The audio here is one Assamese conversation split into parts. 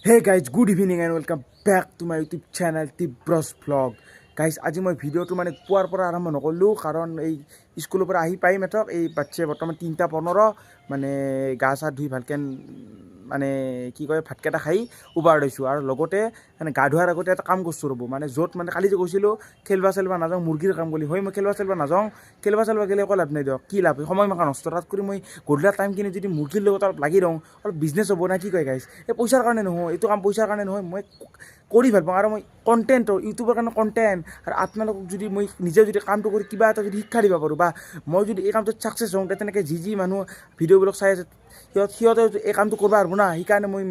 Hey guys, good evening and welcome back to my YouTube channel Tibros Vlog. Guys, আজি মই ভিডিঅ'টো মানে পুৱাৰ পৰা আৰম্ভ নকৰিলোঁ কাৰণ এই স্কুলৰ পৰা আহি পাই মাত্ৰক এই বাচ্চা বৰ্তমান 3:15 মানে গা চা ধুই ভালকৈ মানে কি কয় ভাতকেইটা খাই উবাৰ লৈছোঁ আৰু লগতে মানে গা ধোৱাৰ আগতে এটা কাম কৰিছোঁ ৰ'ব মানে য'ত মানে কালি যে কৈছিলোঁ খেলবা চেলবা নাযাওঁ মুৰ্গীৰ কাম বুলি হয় মই খেলবা চেলবা নাযাওঁ খেলবা চেলবা গ'লে একো লাভ নাই দিয়ক কি লাভ সময় মাকা নষ্ট তাত কৰি মই গধূলা টাইমখিনি যদি মুৰ্গীৰ লগত অলপ লাগি দিওঁ অলপ বিজনেছ হ'ব না কি কয় গাইছ এই পইচাৰ কাৰণে নহয় এইটো কাম পইচাৰ কাৰণে নহয় মই কৰি ভাল পাওঁ আৰু মই কণ্টেণ্ট ইউটিউবৰ কাৰণে কণ্টেণ্ট আৰু আপোনালোকক যদি মই নিজে যদি কামটো কৰি কিবা এটা যদি শিক্ষা দিব পাৰোঁ বা মই যদি এই কামটোত ছাকচেছ হওঁ তেনেকৈ যি মানুহ ভিডিঅ'বিলাক চাই আছে সিহঁতে এই কামটো কৰিব পাৰিব না সেইকাৰণে মই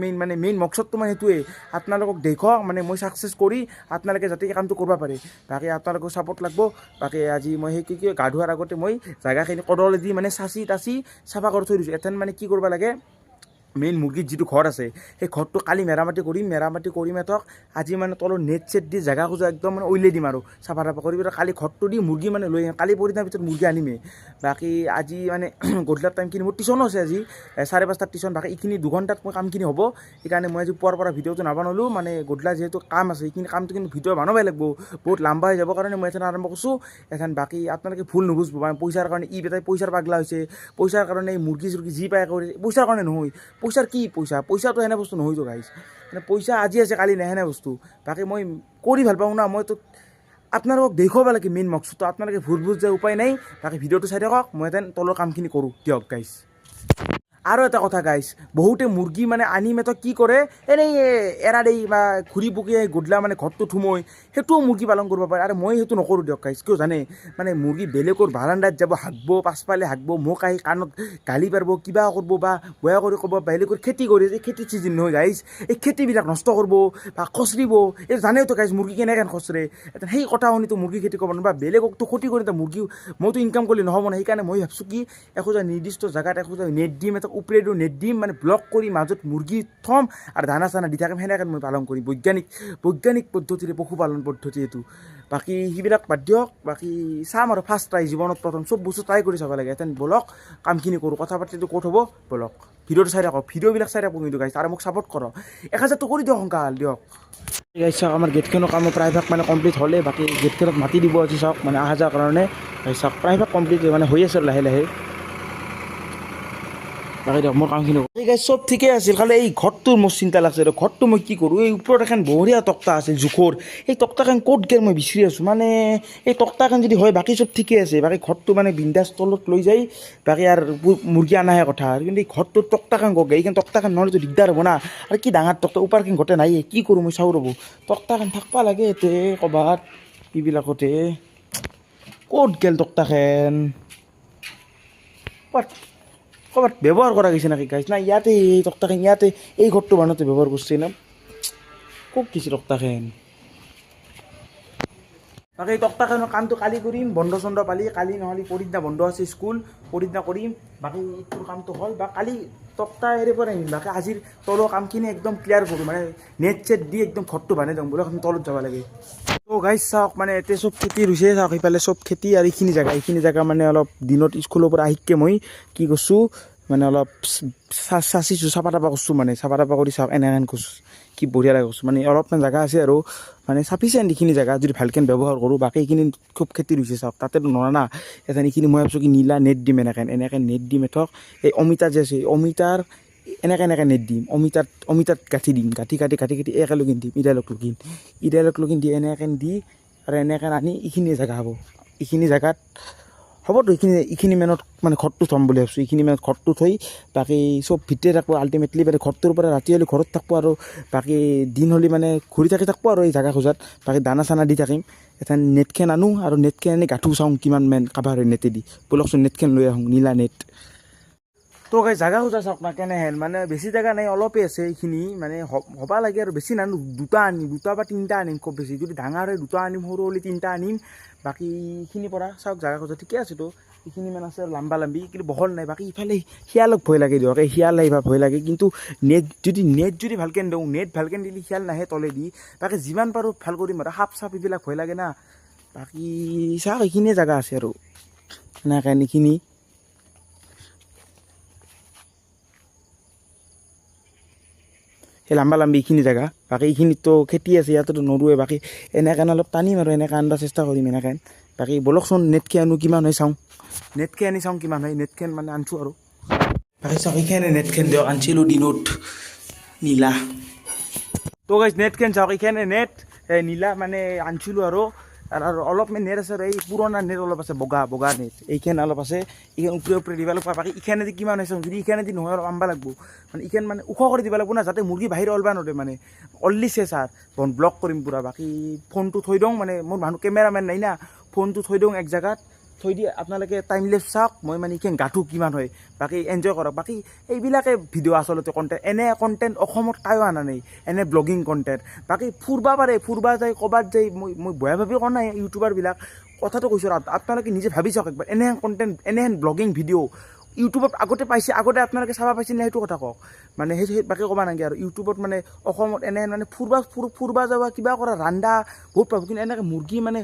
মেইন মকচদটো মানে সেইটোৱে আপোনালোকক দেখুৱাওক মানে মই ছাকচেছ কৰি আপোনালোকে যাতে এই কামটো কৰিব পাৰে বাকী আপোনালোকক ছাপৰ্ট লাগিব বাকী আজি মই সেই কি গা ধোৱাৰ আগতে মই জেগাখিনি কদলেদি মানে চাচি তাচি চাফা কৰি থৈ দিছোঁ এথেন মানে কি কৰিব লাগে মেইন মুৰ্গীৰ যিটো ঘৰ আছে সেই ঘৰটো কালি মেৰামতি কৰিম এথক আজি মানে তলৰ নেট চেট দি জেগা খোজা একদম মানে উলিয়াই দিম আৰু চাফা তাফা কৰি কালি ঘৰটো দি মুৰ্গী মানে লৈ আহিম কালি পৰিদিনাৰ ভিতৰত মুৰ্গী আনিমেই বাকী আজি মানে গধূলাৰ টাইমখিনি মোৰ টিউশ্যনো আছে আজি 5:30 টিউশ্যন বাকী এইখিনি 2 ঘণ্টাত মই কামখিনি হ'ব সেইকাৰণে মই আজি পুৱাৰ পৰা ভিডিঅ'টো নাবনালোঁ মানে গধূলা যিহেতু কাম আছে সেইখিনি কামটো কিন্তু ভিডিঅ' বনাবই লাগিব বহুত লাম্বা হৈ যাব কাৰণে মই এথেন আৰম্ভ কৰিছোঁ এথেন বাকী আপোনালোকে ভুল নুবুজিব মানে পইচাৰ কাৰণে বেটাই পইচাৰ পাগলা হৈছে পইচাৰ কাৰণে মুৰ্গী চুৰ্গী যি পায় কৰি পইচাৰ কাৰণে নহয় পইচাৰ কি পইচাটো এনে বস্তু নহয়তো গাইছ মানে পইচা আজি আছে কালি নাই সেনে বস্তু বাকী মই কৰি ভাল পাওঁ না মইতো আপোনালোকক দেখুৱাব লাগে মেইন মকচদটো আপোনালোকে ভুল যায় উপায় নাই বাকী ভিডিঅ'টো চাই থাকক মই এতেন তলৰ কামখিনি কৰোঁ দিয়ক গাইছ আৰু এটা কথা গাইছ বহুতে মুৰ্গী মানে আনি মেথক কি কৰে এনেই এৰা দেই বা ঘূৰি পকি গধূলা মানে ঘৰটো সোমোই সেইটোও মুৰ্গী পালন কৰিব পাৰে আৰু মই সেইটো নকৰোঁ দিয়ক গাইছ কিয় জানে মানে মুৰ্গী বেলেগৰ বাৰাণ্ডাত যাব হাগব পাছফালে হাগব মোক আহি কাণত গালি পাৰিব কিবা কৰিব বা বেয়া কৰি ক'ব বেলেগৰ খেতি কৰি এই খেতিৰ চিজন নহয় গাইছ এই খেতিবিলাক নষ্ট কৰিব বা খচৰিব এই জানেতো গাইছ মুৰ্গী কেনেকৈ খচৰে সেই কথা শুনিতো মুৰ্গী খেতি কৰিব বা বেলেগকতো ক্ষতি কৰি মুৰ্গী মইতো ইনকাম কৰিলে নহ'ব না সেইকাৰণে মই ভাবছোঁ কি একোজা নিৰ্দিষ্ট জেগাত একোজা নেট দিম এটা উপৰে দিওঁ নেট দিম মানে ব্লক কৰি মাজত মুৰ্গী থ'ম আৰু দানা চানা দি থাকিম সেনেকৈ মই পালন কৰিম বৈজ্ঞানিক পদ্ধতিৰে পশুপালন পদ্ধতি এইটো বাকী সেইবিলাক বাদ দিয়ক বাকী চাম আৰু ফাৰ্ষ্ট ট্ৰাই জীৱনত প্ৰথম চব বস্তু ট্ৰাই কৰি চাব লাগে এতেন বলক কামখিনি কৰোঁ কথা পাতিটো ক'ত হ'ব বলক ভিডিঅ'টো চাই থাকক ভিডিঅ'বিলাক চাই থাকক কিন্তু গাইছ আৰু মোক ছাপৰ্ট কৰক 1000টো কৰি দিয়ক সোনকাল দিয়ক গাইছ চাওক আমাৰ গেটখনৰ কাম প্ৰায়ভাগ মানে কমপ্লিট হ'লে বাকী গেটখনত মাতি দিব আজি চাওক মানে অহা যোৱাৰ কাৰণে চাওক প্ৰায়ভাগ কমপ্লিট মানে হৈ আছে লাহে লাহে বাকী দিয়ক মোৰ কামখিনি চব ঠিকে আছিল খালি এই ঘৰটোৰ মোৰ চিন্তা লাগছে ঘৰটো মই কি কৰোঁ এই ওপৰত এখন বঢ়িয়া তক্তা আছিল জোখৰ এই তক্তাখন ক'ত গেল মই বিচাৰি আছোঁ মানে এই তক্তাখন যদি হয় বাকী চব ঠিকে আছে বাকী ঘৰটো মানে বিন্দাছ তলত লৈ যায় বাকী আৰু মুৰ্গী অনাহে কথা কিন্তু এই ঘৰটোৰ তক্তাখন গ'ল এইখন তক্তাখন নহ'লেতো দিগদাৰ হ'ব না আৰু কি ডাঙৰ তক্তা ওপৰখন গোটেই নাই কি কৰোঁ মই চাওঁ ৰ'ব তক্তাখন থাকিব লাগে এতে ক'ৰবাত এইবিলাকতে ক'ত গেল তক্তাখন ক'ৰবাত ব্যৱহাৰ কৰা গৈছে নেকি গাইছ না ইয়াতে এই তক্তাখন ইয়াতে এই ঘৰটো বানতে ব্যৱহাৰ কৰিছে না ক'ত গৈছে তক্তাখন বাকী এই তক্তাখনৰ কামটো কালি কৰিম বন্ধ চন্ধ পালি কালি নহ'লে পৰিদিনা বন্ধ আছে স্কুল পৰিদিনা কৰিম বাকী এইটোৰ কামটো হ'ল বা কালি তক্তা এৰি পৰা আহিম বাকী আজিৰ তলৰ কামখিনি একদম ক্লিয়াৰ কৰোঁ মানে নেট চেট দি একদম ঘৰটো বান্ধি দিওঁ বোলে তলত যাব লাগে তো গাইছ চাওক মানে এতিয়া চব খেতি ৰুইছে চাওক সেইফালে চব খেতি আৰু এইখিনি জেগা মানে অলপ দিনত স্কুলৰ পৰা আহিকে মই কি কৰিছোঁ মানে অলপ চাচিছোঁ চাফা তাফা কৰিছোঁ মানে চাফা তাফা কৰি চাওক এনেহেন কৰিছোঁ কি বঢ়িয়া লাগে কৈছোঁ মানে অলপমান জেগা আছে আৰু মানে চাফিচিয়েণ্ট এইখিনি জেগা যদি ভালকৈ ব্যৱহাৰ কৰোঁ বাকী এইখিনি খুব খেতি ৰুইছে চাওক তাতেতো নোৱাৰা না এথান এইখিনি মই ভাবিছোঁ কি নীলা নেট দিম এনেকৈ নেট দিম এঠক এই অমিতা যে আছে অমিতাৰ এনেকৈ নেট দিম অমিতাত গাঁঠি দিম গাঁঠি একেলগে দিম ইডালক লগিন দি এনেকৈ দি আৰু এনেকৈ আনি এইখিনি জেগা হ'ব এইখিনি জেগাত হ'বতো এইখিনি মেনত মানে ঘৰটো থ'ম বুলি ভাবিছোঁ এইখিনি মেনত ঘৰটো থৈ বাকী চব ভিতৰে থাকব আল্টিমেটলি মানে ঘৰটোৰ পৰা ৰাতি হ'লে ঘৰত থাকব আৰু বাকী দিন হ'লে মানে ঘূৰি থাকব আৰু এই জেগা খোজাত বাকী দানা চানা দি থাকিম এটা নেটখন আনো আৰু নেটখন আনি গাঁঠো চাওঁ কিমান মেন কাভাৰ হয় নেটেদি বলকচোন নেটখন লৈ আহোঁ নীলা নেট তো গাই জেগা খোজা চাওক না কেনেহেন মানে বেছি জেগা নাই অলপেই আছে এইখিনি মানে হ'বা লাগে আৰু বেছি নানো দুটা বা তিনিটা আনিম খুব বেছি যদি ডাঙৰ হয় 2টা আনিম সৰু হ'লে 3টা আনিম বাকী এইখিনিৰ পৰা চাওক জেগা খোজা ঠিকে আছেতো এইখিনি মান আছে লাম্বা কিন্তু বহল নাই বাকী ইফালে শিয়ালক ভয় লাগে দিয়ক এই শিয়াল আহিবা ভয় লাগে কিন্তু নেট যদি ভালকৈ দিওঁ নেট ভালকৈ দিলে শিয়াল নাহে তলেদি বাকী যিমান পাৰোঁ ভাল কৰিম আৰু সাপ চাপ এইবিলাক ভয় লাগে না বাকী চাওক এইখিনিয়ে জেগা আছে আৰু এনেকৈ এইখিনি সেই লাম্বা লাম্বি এইখিনি জেগা বাকী এইখিনিতো খেতি আছে ইয়াতেতো নৰুৱে বাকী এনেকৈ অলপ টানিম আৰু এনেকৈ আনিব চেষ্টা কৰিম এনেকৈ বাকী বলকচোন নেটকে আনো কিমান হয় চাওঁ নেটকে আনি চাওঁ কিমান হয় নেটখেন মানে আনছোঁ আৰু বাকী চাওক এইখানে নেটখেন দিয়ক আনিছিলোঁ দিনত নীলা তো গাইছ নেটখেন চাওক এইখানে নেট নীলা মানে আনিছিলোঁ আৰু অলপ নেট আছে আৰু এই পুৰণা নেট অলপ আছে বগা বগা নেট এইখান অলপ আছে এইখান উপৰে উপৰে দিব লাগিব বাকী ইখানেদি কিমান হৈছে যদি ইখানেদি নহয় অলপ আনবা লাগব মানে ইখান মানে ওখ কৰি দিব লাগিব না যাতে মুৰ্গী বাহিৰ ওলবা নৰে মানে অল্লিছে ছাৰ ব্লক কৰিম পূৰা বাকী ফোনটো থৈ দিওঁ মানে মোৰ মানুহ কেমেৰামেন নাই না ফোনটো থৈ দিওঁ এক জেগাত থৈ দিয়ে আপোনালোকে টাইমলেছ চাওক মই মানে এইখান গাঠো কিমান হয় বাকী এনজয় কৰক বাকী এইবিলাকে ভিডিঅ' আচলতে কণ্টেণ্ট এনে কণ্টেণ্ট অসমত কায়ো অনা নাই এনে ব্লগিং কণ্টেণ্ট বাকী ফুৰবা পাৰে ফুৰবা যায় ক'ৰবাত যায় মই বেয়া ভাবি কোৱা নাই ইউটিউবাৰবিলাক কথাটো কৈছোঁ আপোনালোকে নিজে ভাবি চাওক একবাৰ এনেহেন কণ্টেণ্ট এনেহেন ব্লগিং ভিডিঅ' ইউটিউবত আগতে পাইছে আগতে আপোনালোকে চাব পাইছে নে সেইটো কথা কওক মানে সেই বাকী ক'বা নালাগে আৰু ইউটিউবত মানে অসমত এনেহেন মানে ফুৰবা যাবা কিবা কৰা ৰান্ধা বহুত পাব কিন্তু এনেকৈ মুৰ্গী মানে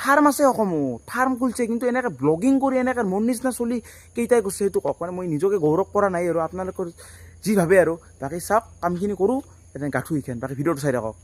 ফাৰ্ম আছে অসমত ফাৰ্ম খুলিছে কিন্তু এনেকৈ ব্লগিং কৰি এনেকৈ মোৰ নিচিনা চলি কেইটাই কৰিছে সেইটো কওক মানে মই নিজকে গৌৰৱ কৰা নাই আৰু আপোনালোকৰ যি ভাবে আৰু বাকী চাওক কামখিনি কৰোঁ এনে গাঠো এইখান বাকী ভিডিঅ'টো চাই থাকক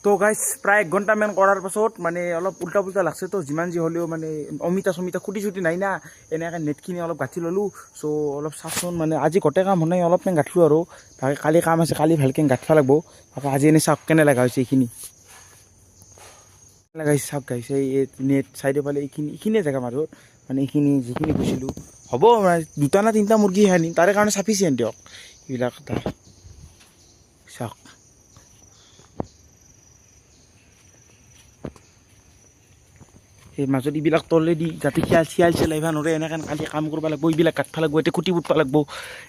তো গাইজ প্ৰায় 1 ঘণ্টামান কৰাৰ পাছত মানে অলপ উল্টা পুল্টা লাগছে তো যিমান যি হ'লেও মানে অমিতা চমিতা খুটি চুটি নাই না এনেকৈ নেটখিনি অলপ গাঁঠি ল'লোঁ চ' অলপ চাচোন মানে আজি গোটেই কাম হোৱা নাই অলপমান গাঁঠলোঁ আৰু বাকী কালি কাম আছে কালি ভালকৈ গাঁঠিব লাগিব বাকী আজি এনেই চাওক কেনে লগা হৈছে এইখিনি লগাইছে চাওক গাইছে এই নেট চাইডৰ ফালে এইখিনিয়ে জেগা মাজত মানে এইখিনি যিখিনি গৈছিলোঁ হ'ব মানে 2টা না 3টা মুৰ্গী আনিম তাৰে কাৰণে চাফিচিয়েণ্ট দিয়ক এইবিলাক চাওক সেই মাজত এইবিলাক তলেদি যাতে শিয়াল আহিব নোৱাৰে এনেকৈ কালি কাম কৰিব লাগিব এইবিলাক কাটিব লাগিব এতিয়া খুটি পুতিব লাগিব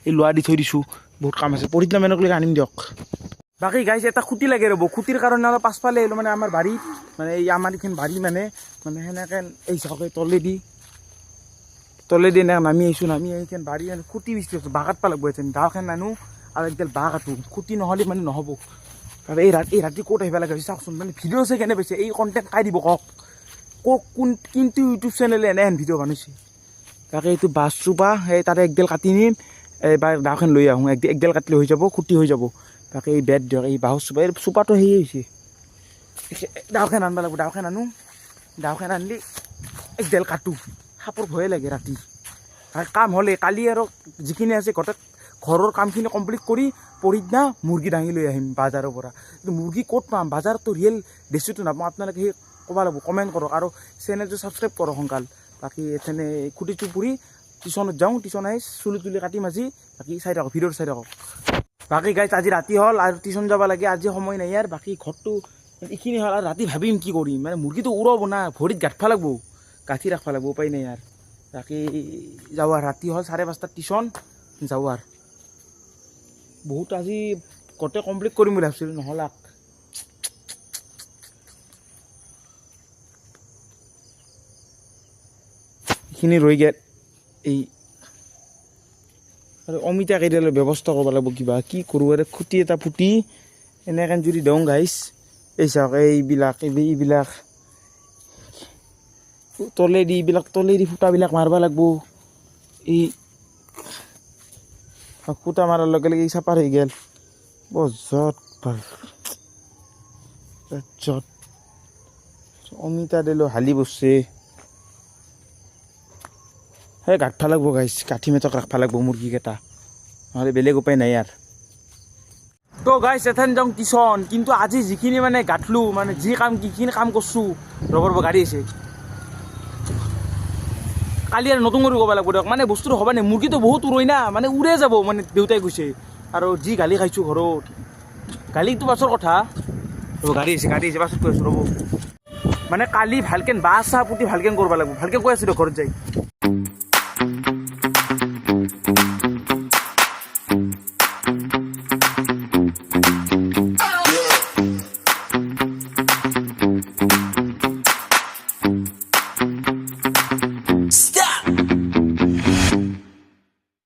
এই লোৱা দি থৈ দিছোঁ বহুত কাম আছে পৰিদিনা মেনকলৈকে আনিম দিয়ক বাকী গাইছে এটা খুঁটি লাগে ৰ'ব খুঁটিৰ কাৰণে অলপ পাছফালে আহিলোঁ মানে আমাৰ বাৰীত মানে এই আমাৰ এইখন বাৰী মানে সেনেকৈ এই চাওক তলেদি এনেকৈ নামি আহিছোঁ নামি এইখন বাৰী খুঁটি বিচি আছোঁ বাঁহ কাটিব লাগিব এতিয়া দাওখন নানো আৰু একডাল বাঁহ কাটোঁ খুঁটি নহ'লে মানে নহ'ব আৰু এই ৰাতি ক'ত আহিব লাগে চাওকচোন মানে ভিডিঅ' চাই কেনে পাইছে এই কণ্টেণ্ট কাই দিব কওক কিন্তু ইউটিউব চেনেলে এনেহেন ভিডিঅ' বনাইছে তাকে এইটো বাছ চোপা সেই তাতে একডাল কাটি নিম বা দাওখন লৈ আহোঁ একডাল কাটিলে হৈ যাব খুঁটি হৈ যাব তাকে এই বেট দিয়ক এই বাঁহৰ চোপা এই চোপাটো সেয়ে হৈছে দাওখন আনিব লাগিব দাওখন আনো দাওখন আনিলে একডাল কাটোঁ সাপৰ ভয়ে লাগে ৰাতি কাম হ'লে কালি আৰু যিখিনি আছে গোটেই ঘৰৰ কামখিনি কমপ্লিট কৰি পৰিদিনা মুৰ্গী দাঙি লৈ আহিম বজাৰৰ পৰা কিন্তু মুৰ্গী ক'ত পাম বজাৰতো ৰিয়েল দেশীটো নাপাওঁ আপোনালোকে সেই ক'ব লাগিব কমেণ্ট কৰক আৰু চেনেলটো ছাবস্ক্ৰাইব কৰক সোনকাল বাকী এনে খুঁটিটো পুৰি টিউশ্যনত যাওঁ টিউশ্যন আহি চুলি তুলি কাটি মাজি বাকী চাই থাকক ভিডিঅ'টো চাই থাকক বাকী গাইজ আজি ৰাতি হ'ল আৰু টিউশ্যন যাব লাগে আজি সময় নাই আৰু বাকী ঘৰটো এইখিনি হ'ল আৰু ৰাতি ভাবিম কি কৰিম মানে মুৰ্গীটো উৰাব না ভৰিত গাঁঠিব লাগিব গাঁঠি ৰাখিব লাগিব উপায় নাই আৰু বাকী যাওঁ আৰু ৰাতি হ'ল 5:30 টিউশ্যন যাওঁ আৰু বহুত আজি গোটেই কমপ্লিট কৰিম বুলি ভাবিছিলোঁ নহ'লে এইখিনি ৰৈ গেল এই আৰু অমিতা কেইডালৰ ব্যৱস্থা কৰিব লাগিব কিবা কি কৰোঁ আৰু খুঁটি এটা ফুটি এনেকৈ যদি দিওঁ গাইছ এই চাওক এইবিলাক তলেদি ফুটাবিলাক মাৰিব লাগিব এই ফুটা মাৰাৰ লগে লগে এই চাপাৰ হৈ গেল য'ত অমিতা দিলোঁ হালি বসছে সেই গাঁঠিব লাগিব গাইছ গাঁঠি মেটক ৰাখিব লাগিব মুৰ্গীকেইটা নহ'লে বেলেগ উপায় নাই আৰু তো গাইছ এথেন যাওঁ টিউশ্যন কিন্তু আজি যিখিনি মানে গাঁঠলোঁ মানে যি কাম কিখিনি কাম কৰছোঁ ৰ'বৰ গাড়ী আছে কালি আৰু নতুন কৰি ক'ব লাগিব দিয়ক মানে বস্তুটো হ'ব নাই মুৰ্গীটো বহুত উৰৈ না মানে উৰে যাব মানে দেউতাই কৈছে আৰু যি গালি খাইছোঁ ঘৰত গালিটো পাছৰ কথা ৰ'ব গাড়ী আছে পাছত কৈ আছোঁ ৰ'ব মানে কালি ভালকৈ বাঁহ চাহ পুতি ভালকৈ কৰিব লাগিব ভালকৈ কৈ আছোঁ দিয়ক ঘৰত যাই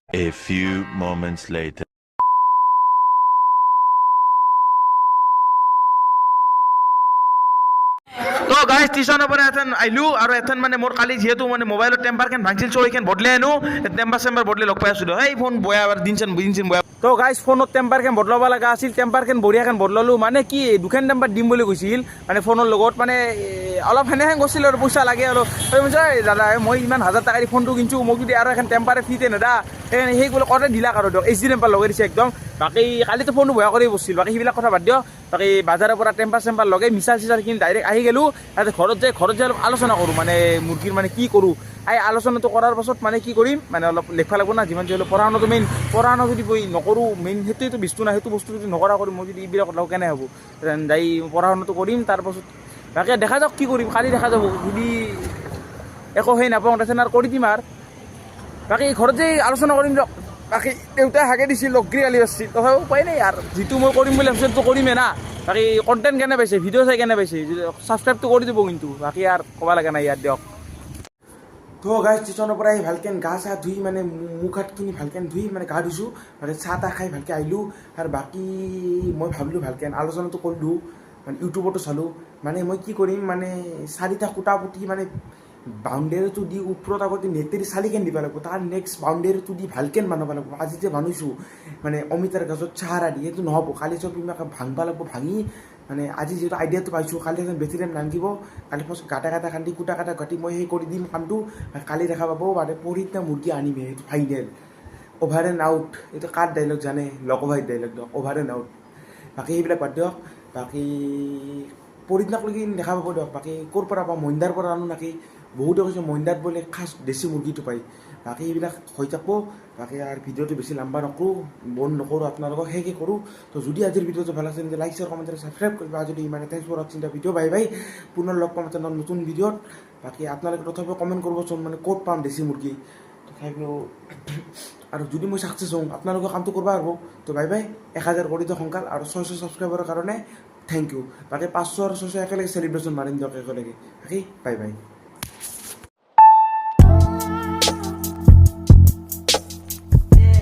A few moments later. তো গাইজ টিউশ্যনৰ পৰা এথেন আহিলোঁ আৰু এথেন মানে মোৰ কালি যিহেতু মানে মোবাইলৰ টেম্পাৰখন ভাঙছিল চ' এইখন বদলাই আনো টেম্পাৰ চেম্পাৰ বদলাই লগ পাই আছোঁ দিয়ক এই ফোন বয়া দিনচেন বয়া তো গাইজ ফোনত টেম্পাৰখন বদলাব লগা আছিল টেম্পাৰখন বঢ়িয়াখন বদলালোঁ মানে কি দুখন টেম্পাৰ দিম বুলি কৈছিল মানে ফোনৰ লগত মানে অলপ সেনেহেন কৰিছিল আৰু পইচা লাগে অলপ দাদা মই ইমান হাজাৰ টকা দি ফোনটো কিনছোঁ মোক যদি আৰু এখন টেম্পাৰে ফ্ৰীতে নেদা সেই বোলে কতে দিলাক আৰু দিয়ক এইচ ডি টেম্পাৰ লগাই দিছে একদম বাকী কালিতো ফোনটো বেয়া কৰি বসছিল বাকী সেইবিলাক কথা বাদ দিয়ক বাকী বাজাৰৰ পৰা টেম্পাৰ চেম্পাৰ লগাই মিছাৰ চিছাৰখিনি ডাইৰেক্ট আহি গ'লোঁ তাতে ঘৰত যাই অলপ আলোচনা কৰোঁ মানে মুৰ্গীৰ মানে কি কৰোঁ আলোচনাটো কৰাৰ পাছত মানে কি কৰিম মানে অলপ লিখিব লাগিব না যিমান যি হ'লেও পঢ়া শুনাটো মেইন পঢ়া শুনা যদি নকৰোঁ মেইন সেইটোৱেতো বস্তু নাই সেইটো বস্তু যদি নকৰা কৰিম মই যদি এইবিলাক কথা কেনে হ'ব যাই পঢ়া শুনাটো কৰিম তাৰপাছত বাকী দেখা যাওক কি কৰিম কালি দেখা যাব যদি একো সেই নাপাওঁ তাৰপিছত আৰু কৰি দিম আৰু বাকী ঘৰত যাই আলোচনা কৰিম দিয়ক বাকী দেউতাই হাগে দিছিল লগগিৰি গালি পাৰছিল তথাপিও উপায় নাই আৰু যিটো মই কৰিম বুলি ভাবিছোঁ সেইটো কৰিমেই না বাকী কণ্টেণ্ট কেনে পাইছে ভিডিঅ' চাই কেনে পাইছে ছাবস্ক্ৰাইবটো কৰি দিব কিন্তু বাকী আৰু ক'ব লগা নাই ইয়াত দিয়ক তো গাইজ টিউশ্যনৰ পৰা আহি ভালকৈ গা চা ধুই মানে মুখ হাতখিনি ভালকৈ ধুই মানে গা ধুইছোঁ মানে চাহ তাহ খাই ভালকৈ আহিলোঁ আৰু বাকী মই ভাবিলোঁ ভালকৈ আলোচনাটো কৰিলোঁ মানে ইউটিউবতো চালোঁ মানে মই কি কৰিম মানে চাৰিটা খুটা পুতি মানে বাউণ্ডেৰীটো দি ওপৰত আগতে নেটেৰি চালিকেন দিব লাগিব তাৰ নেক্সট বাউণ্ডেৰীটো দি ভালকৈ বানাব লাগিব আজি যে বানিছোঁ মানে অমিতাৰ গাছত চাহাৰা দি সেইটো নহ'ব কালি চব ইমান ভাঙিব লাগিব ভাঙি মানে আজি যিহেতু আইডিয়াটো পাইছোঁ কালি এখন বেছি টাইম নালাগিব কালি ফাৰ্ষ্ট গাটা খান্দি কুটা কাটা কাটি মই সেই কৰি দিম কামটো কালি দেখা পাব মানে পৰহিদিনা মুৰ্গী আনিমে সেইটো ফাইনেল অভাৰ এণ্ড আউট এইটো কাৰ ডাইলগ জানে লগভাই ডাইলগ দিয়ক অভাৰ এণ্ড আউট বাকী সেইবিলাক বাদ দিয়ক বাকী পৰহিদিনাকলৈকে দেখা পাব দিয়ক বাকী ক'ৰ পৰা পাওঁ মইন্দাৰ পৰা আনো নাকি বহুতে কৈছে মইন্দাত বোলে খাচ দেশী মুৰ্গীটো পায় বাকী এইবিলাক হৈ থাকব বাকী আৰু ভিডিঅ'টো বেছি লম্বা নকৰোঁ বন্ধ নকৰোঁ আপোনালোকক সেয়ে কৰোঁ তো যদি আজিৰ ভিডিঅ'টো ভাল লাগিছে তেন্তে লাইক শ্বেয়াৰ কমেণ্ট ছাবস্ক্ৰাইব কৰিবা যদি মানে থেংকছ ফৰ ৱাচিং দ্য ভিডিঅ' বাই বাই পুনৰ লগ পাম এটা নতুন ভিডিঅ'ত বাকী আপোনালোকে তথাপিও কমেণ্ট কৰিবচোন মানে ক'ত পাম দেশী মুৰ্গী তথাপিও আৰু যদি মই ছাকচেছ হওঁ আপোনালোকে কামটো কৰিব পাৰিব তো বাই বাই 1000 কৰি দিয়ক সোনকাল আৰু 600 ছাবস্ক্ৰাইবাৰৰ কাৰণে থেংক ইউ বাকী 500 আৰু 600 একেলগে চেলিব্ৰেশ্যন মাৰিম দিয়ক একেলগে বাকী বাই বাই